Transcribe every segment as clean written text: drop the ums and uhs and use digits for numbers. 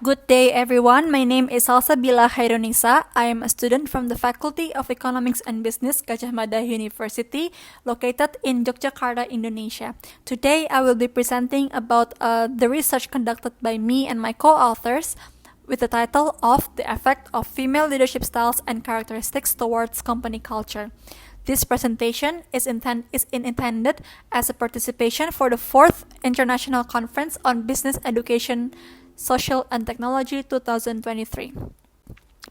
Good day, everyone. My name is Salsabila Khairunnisa. I am a student from the Faculty of Economics and Business, Gadjah Mada University, located in Yogyakarta, Indonesia. Today, I will be presenting about the research conducted by me and my co-authors with the title of The Effect of Female Leadership Styles and Characteristics Towards Company Culture. This presentation is intended as a participation for the 4th International Conference on Business Education, Social and Technology 2023.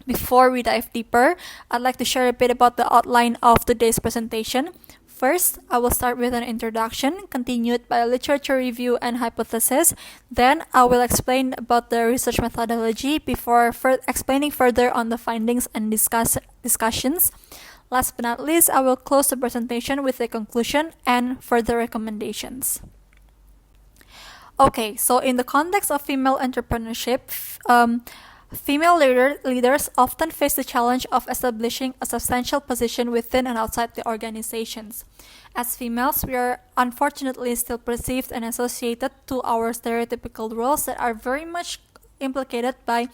Before we dive deeper, I'd like to share a bit about the outline of today's presentation. First, I will start with an introduction, continued by a literature review and hypothesis. Then, I will explain about the research methodology before explaining further on the findings and discussions. Last but not least, I will close the presentation with a conclusion and further recommendations. Okay, so in the context of female entrepreneurship, female leaders often face the challenge of establishing a substantial position within and outside the organizations. As females, we are unfortunately still perceived and associated to our stereotypical roles that are very much implicated by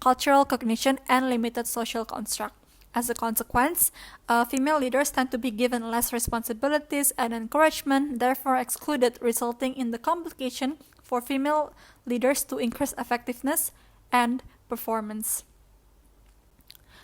cultural cognition and limited social construct. As a consequence, female leaders tend to be given less responsibilities and encouragement, therefore excluded, resulting in the complication for female leaders to increase effectiveness and performance.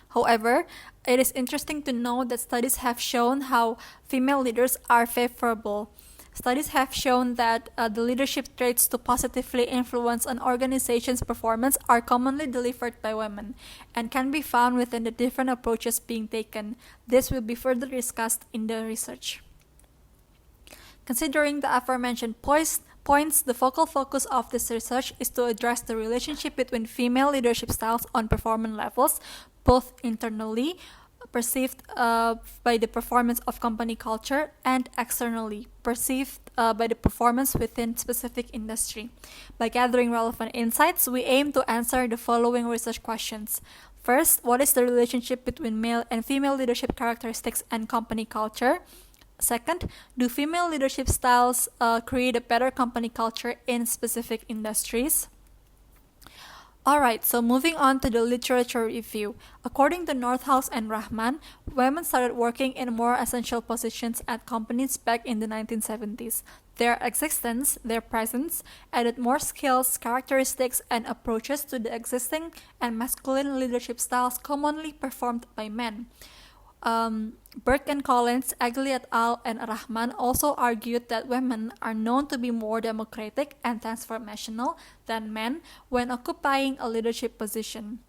However, it is interesting to note that studies have shown how female leaders are favorable. Studies have shown that the leadership traits to positively influence an organization's performance are commonly delivered by women and can be found within the different approaches being taken. This will be further discussed in the research. Considering the aforementioned points, the focal focus of this research is to address the relationship between female leadership styles on performance levels, both internally perceived by the performance of company culture and externally perceived by the performance within specific industry. By gathering relevant insights, we aim to answer the following research questions. First, what is the relationship between male and female leadership characteristics and company culture? Second, do female leadership styles create a better company culture in specific industries? Alright, so moving on to the literature review. According to Northouse and Rahman, women started working in more essential positions at companies back in the 1970s. Their existence, their presence, added more skills, characteristics, and approaches to the existing and masculine leadership styles commonly performed by men. Burke and Collins, Egli et al., and Rahman also argued that women are known to be more democratic and transformational than men when occupying a leadership position.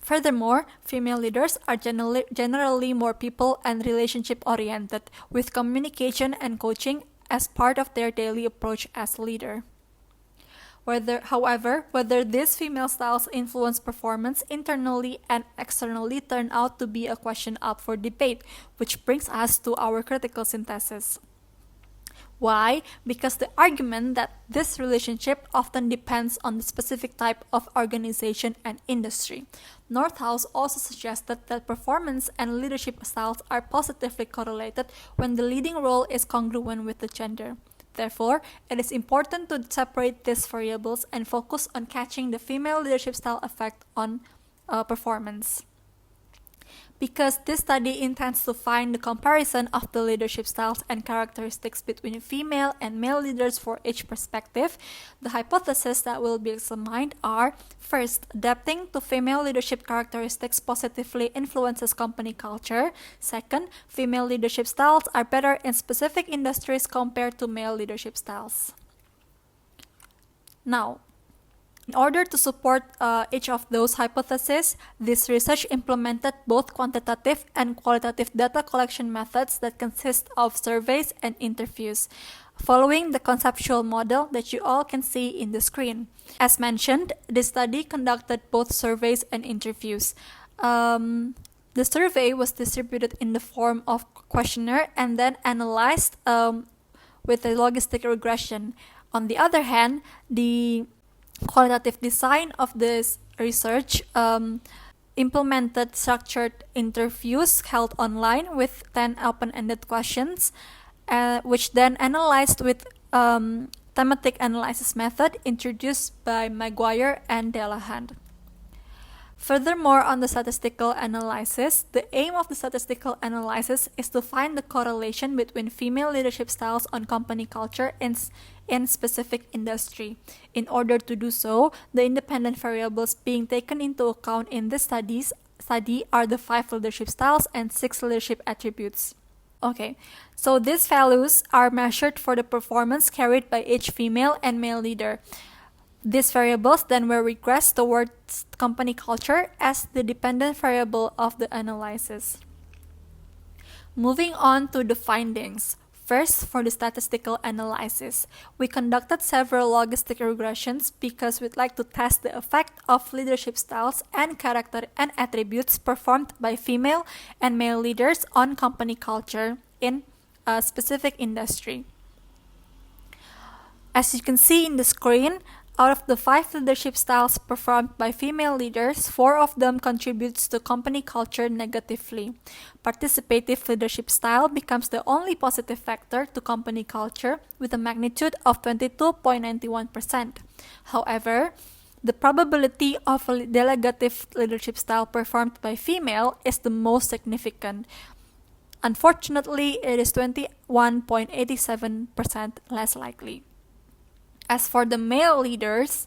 Furthermore, female leaders are generally more people and relationship-oriented, with communication and coaching as part of their daily approach as leader. Whether these female styles influence performance internally and externally turn out to be a question up for debate, which brings us to our critical synthesis. Why? Because the argument that this relationship often depends on the specific type of organization and industry. Northouse also suggested that performance and leadership styles are positively correlated when the leading role is congruent with the gender. Therefore, it is important to separate these variables and focus on catching the female leadership style effect on performance. Because this study intends to find the comparison of the leadership styles and characteristics between female and male leaders for each perspective, the hypotheses that will be examined are: first, adapting to female leadership characteristics positively influences company culture. Second, female leadership styles are better in specific industries compared to male leadership styles. Now, in order to support each of those hypotheses, this research implemented both quantitative and qualitative data collection methods that consist of surveys and interviews, following the conceptual model that you all can see in the screen. As mentioned, this study conducted both surveys and interviews. The survey was distributed in the form of questionnaire and then analyzed with a logistic regression. On the other hand, the qualitative design of this research implemented structured interviews held online with 10 open-ended questions, which then analyzed with thematic analysis method introduced by Maguire and Delahunt. Furthermore, on the statistical analysis, the aim of the statistical analysis is to find the correlation between female leadership styles on company culture in specific industry. In order to do so, the independent variables being taken into account in this study are the 5 leadership styles and 6 leadership attributes. Okay, so these values are measured for the performance carried by each female and male leader. These variables then were regressed towards company culture as the dependent variable of the analysis. Moving on to the findings. First, for the statistical analysis, we conducted several logistic regressions because we'd like to test the effect of leadership styles and character and attributes performed by female and male leaders on company culture in a specific industry. As you can see in the screen, out of the 5 leadership styles performed by female leaders, 4 of them contributes to company culture negatively. Participative leadership style becomes the only positive factor to company culture with a magnitude of 22.91%. However, the probability of a delegative leadership style performed by female is the most significant. Unfortunately, it is 21.87% less likely. As for the male leaders,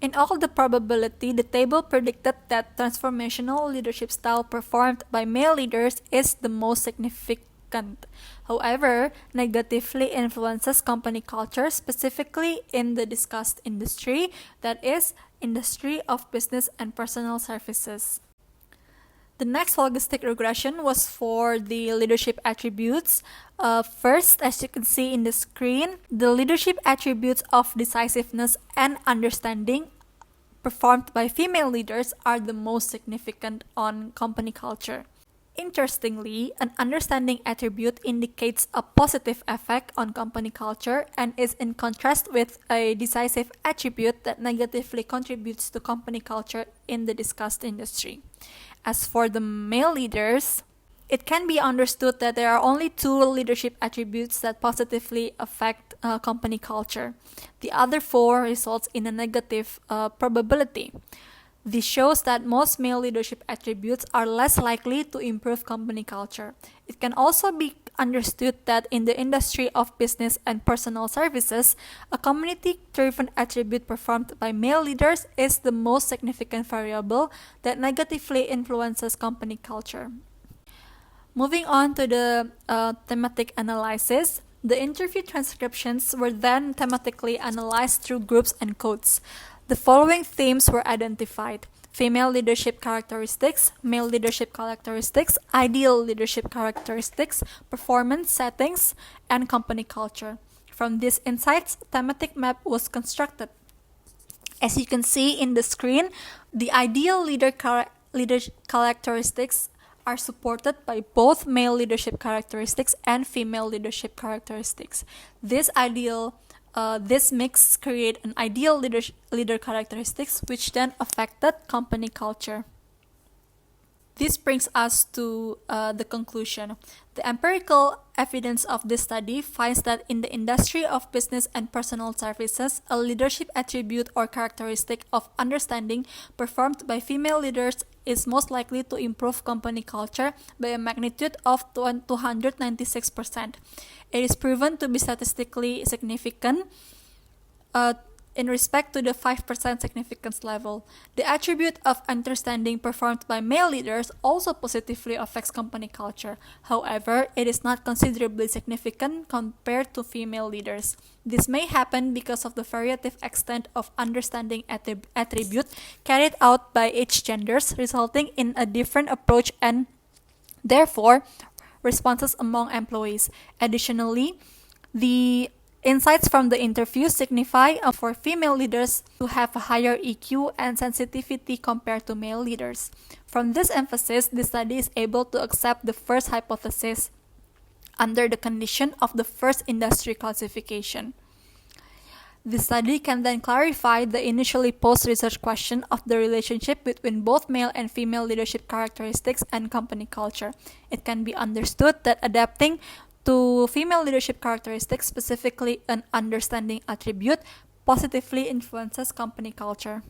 in all the probability, the table predicted that transformational leadership style performed by male leaders is the most significant. However, negatively influences company culture, specifically in the discussed industry, that is, industry of business and personal services. The next logistic regression was for the leadership attributes. First, as you can see in the screen, the leadership attributes of decisiveness and understanding performed by female leaders are the most significant on company culture. Interestingly, an understanding attribute indicates a positive effect on company culture and is in contrast with a decisive attribute that negatively contributes to company culture in the discussed industry. As for the male leaders, it can be understood that there are only 2 leadership attributes that positively affect company culture. The other 4 results in a negative probability. This shows that most male leadership attributes are less likely to improve company culture. It can also be understood that in the industry of business and personal services, a community-driven attribute performed by male leaders is the most significant variable that negatively influences company culture. Moving on to the thematic analysis, the interview transcriptions were then thematically analyzed through groups and codes. The following themes were identified: female leadership characteristics, male leadership characteristics, ideal leadership characteristics, performance settings, and company culture. From these insights, a thematic map was constructed. As you can see in the screen, the ideal leader characteristics are supported by both male leadership characteristics and female leadership characteristics. This mix create an ideal leader characteristics which then affected company culture. This brings us to the conclusion. The empirical evidence of this study finds that in the industry of business and personal services, a leadership attribute or characteristic of understanding performed by female leaders is most likely to improve company culture by a magnitude of 296%. It is proven to be statistically significant in respect to the 5% significance level. The attribute of understanding performed by male leaders also positively affects company culture. However, it is not considerably significant compared to female leaders. This may happen because of the variative extent of understanding attribute carried out by each genders, resulting in a different approach and therefore responses among employees. Additionally, the insights from the interview signify for female leaders to have a higher EQ and sensitivity compared to male leaders. From this emphasis, the study is able to accept the first hypothesis under the condition of the first industry classification. The study can then clarify the initially posed research question of the relationship between both male and female leadership characteristics and company culture. It can be understood that adapting to female leadership characteristics, specifically an understanding attribute, positively influences company culture.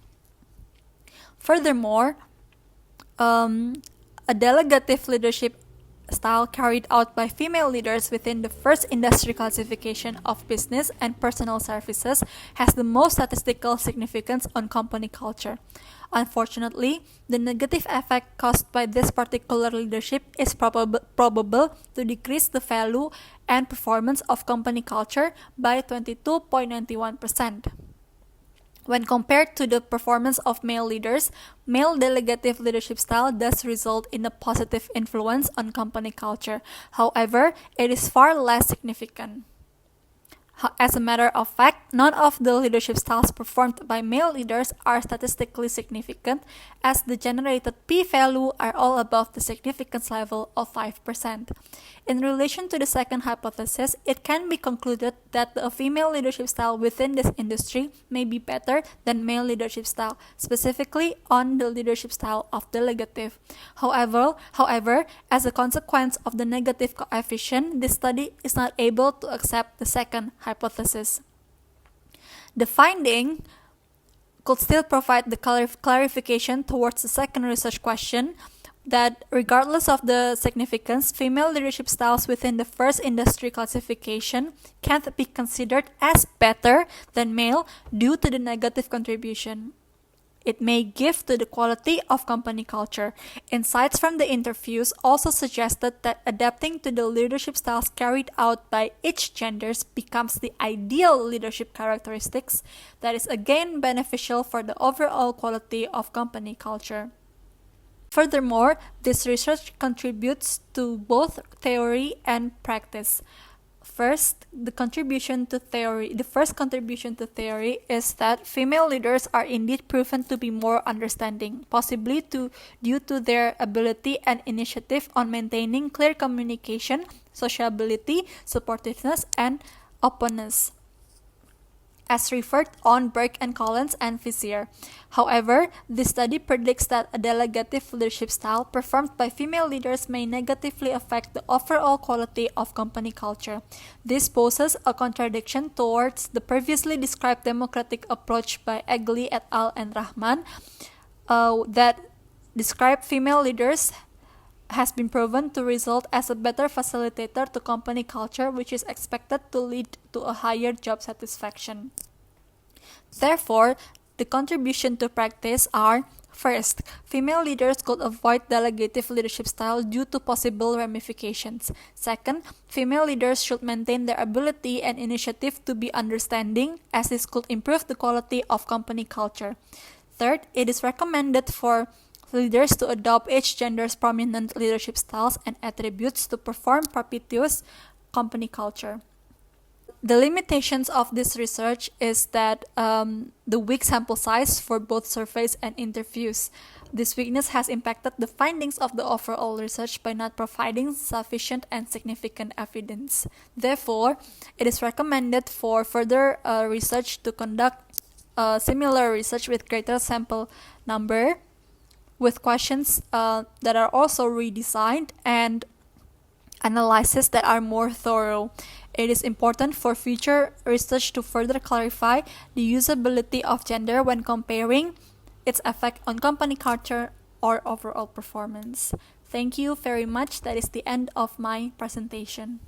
Furthermore, a delegative leadership style carried out by female leaders within the first industry classification of business and personal services has the most statistical significance on company culture. Unfortunately, the negative effect caused by this particular leadership is probable to decrease the value and performance of company culture by 22.91%. When compared to the performance of male leaders, male delegative leadership style does result in a positive influence on company culture. However, it is far less significant. As a matter of fact, none of the leadership styles performed by male leaders are statistically significant, as the generated p-value are all above the significance level of 5%. In relation to the second hypothesis, it can be concluded that the female leadership style within this industry may be better than male leadership style, specifically on the leadership style of delegative. However, as a consequence of the negative coefficient, this study is not able to accept the second hypothesis. The finding could still provide the clarification towards the second research question that regardless of the significance, female leadership styles within the first industry classification can't be considered as better than male due to the negative contribution it may give to the quality of company culture. Insights from the interviews also suggested that adapting to the leadership styles carried out by each gender becomes the ideal leadership characteristics that is again beneficial for the overall quality of company culture. Furthermore, this research contributes to both theory and practice. First, the first contribution to theory is that female leaders are indeed proven to be more understanding, possibly due to their ability and initiative on maintaining clear communication, sociability, supportiveness, and openness, as referred on Burke and Collins and Vizier. However, this study predicts that a delegative leadership style performed by female leaders may negatively affect the overall quality of company culture. This poses a contradiction towards the previously described democratic approach by Egli et al. And Rahman that described female leaders has been proven to result as a better facilitator to company culture, which is expected to lead to a higher job satisfaction. Therefore, the contribution to practice are: first, female leaders could avoid delegative leadership style due to possible ramifications. Second, female leaders should maintain their ability and initiative to be understanding, as this could improve the quality of company culture. Third, it is recommended for leaders to adopt each gender's prominent leadership styles and attributes to perform propitious company culture. The limitations of this research is that the weak sample size for both surveys and interviews. This weakness has impacted the findings of the overall research by not providing sufficient and significant evidence. Therefore, it is recommended for further research to conduct similar research with greater sample number, with questions that are also redesigned and analyses that are more thorough. It is important for future research to further clarify the usability of gender when comparing its effect on company culture or overall performance. Thank you very much. That is the end of my presentation.